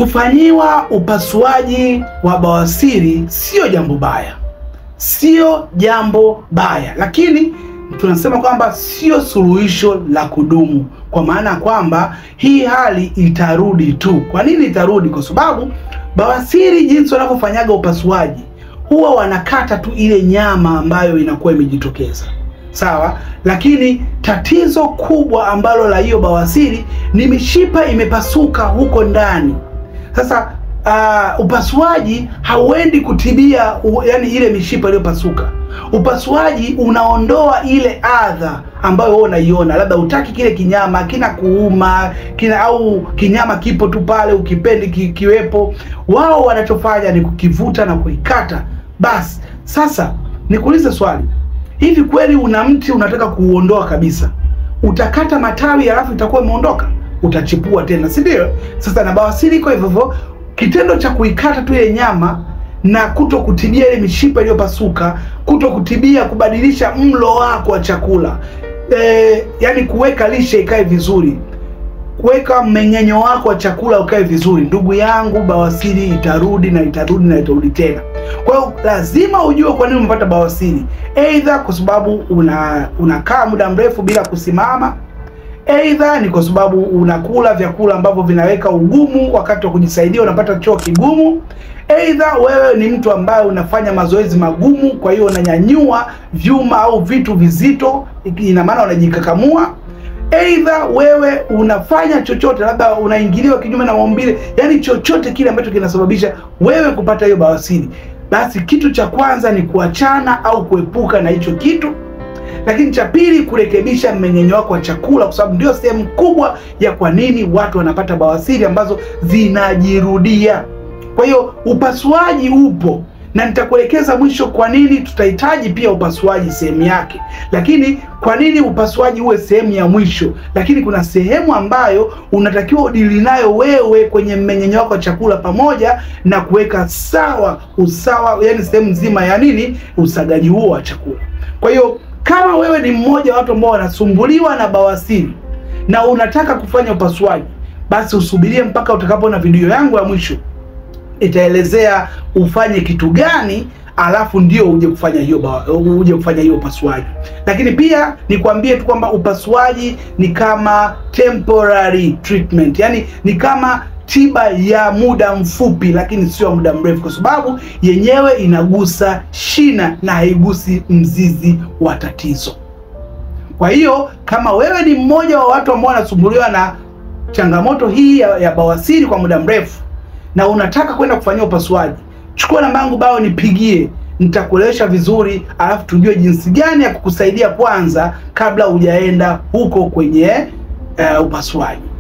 Kufanyiwa upasuaji wa bawasiri sio jambo baya, sio jambo baya, lakini tunasema kwamba sio suluhisho la kudumu, kwa maana kwamba hii hali itarudi tu. Kwa nini itarudi? Kwa sababu bawasiri jinsi wanavyofanyaga upasuaji, huwa wanakata tu ile nyama ambayo inakuwa imejitokeza, sawa, lakini tatizo kubwa ambalo la hiyo bawasiri ni mishipa imepasuka huko ndani. Sasa upasuaji hauendi kutibia yani ile mishipa iliyopasuka. Upasuaji unaondoa ile adha ambayo wewe unaiona, labda utaki kile kinyama kina kuuma au kinyama kipo tu pale ukipendi kiwepo. Wao wanachofanya ni kukivuta na kuikata basi. Sasa nikuulize swali, hivi kweli una mti unataka kuuondoa kabisa, utakata matawi alafu itakuwa imeondoka? Utachipua tena, si ndio? Sasa na bawasiri iko hivyo. Kitendo cha kuikata tu ile nyama na kutokutibia ile mishipa iliyopasuka, kutokutibia kubadilisha mlo wako wa chakula, yani kuweka lishe ikae vizuri, kuweka mmeng'enyo wako wa chakula ukae vizuri, ndugu yangu, bawasiri itarudi na itarudi na itarudi tena. Kwa hiyo lazima ujue kwa nini umepata bawasiri. Aidha kwa sababu unakaa muda mrefu bila kusimama, aidha ni kwa sababu unakula vyakula ambavyo vinaweka ugumu wakati wa kujisaidia, unapata choo kigumu, aidha wewe ni mtu ambaye unafanya mazoezi magumu, kwa hiyo unanyanyua vyuma au vitu vizito, ina maana unajikakamua, aidha wewe unafanya chochote, labda unaingiliwa kinyume na maumbile, yani chochote kile ambacho kinasababisha wewe kupata hiyo bawasiri. Basi kitu cha kwanza ni kuachana au kuepuka na hicho kitu. Lakini cha pili, kurekebisha mmeng'enyo wako wa chakula, kwa sababu ndio sehemu kubwa ya kwa nini watu wanapata bawasiri ambazo zinajirudia. Kwa hiyo upasuaji upo, na nitakuelekeza mwisho kwa nini tutahitaji pia upasuaji sehemu yake. Lakini kwa nini upasuaji uwe sehemu ya mwisho? Lakini kuna sehemu ambayo unatakiwa udili nayo wewe kwenye mmeng'enyo wako wa chakula, pamoja na kuweka usawa, yani sehemu nzima ya usagaji huo wa chakula. Kwa hiyo kama wewe ni mmoja wa watu ambao wanasumbuliwa na bawasiri na unataka kufanya upasuaji, basi usubirie mpaka utakapoona video yangu ya mwisho. Itaelezea ufanye kitu gani, alafu ndio uje kufanya hiyo upasuaji. Lakini pia nikwambie tu kwamba upasuaji ni kama temporary treatment, yani ni kama tiba ya muda mfupi, lakini sio muda mrefu, kwa sababu yenyewe inagusa shina na haigusi mzizi wa tatizo. Kwa hiyo kama wewe ni mmoja wa watu ambao wanasumbuliwa na changamoto hii ya bawasiri kwa muda mrefu na unataka kwenda kufanyia upasuaji, chukua namba yangu bao nipigie, nitakuelewesha vizuri, alafu tujue jinsi gani ya kukusaidia kwanza kabla hujaenda huko kwenye upasuaji.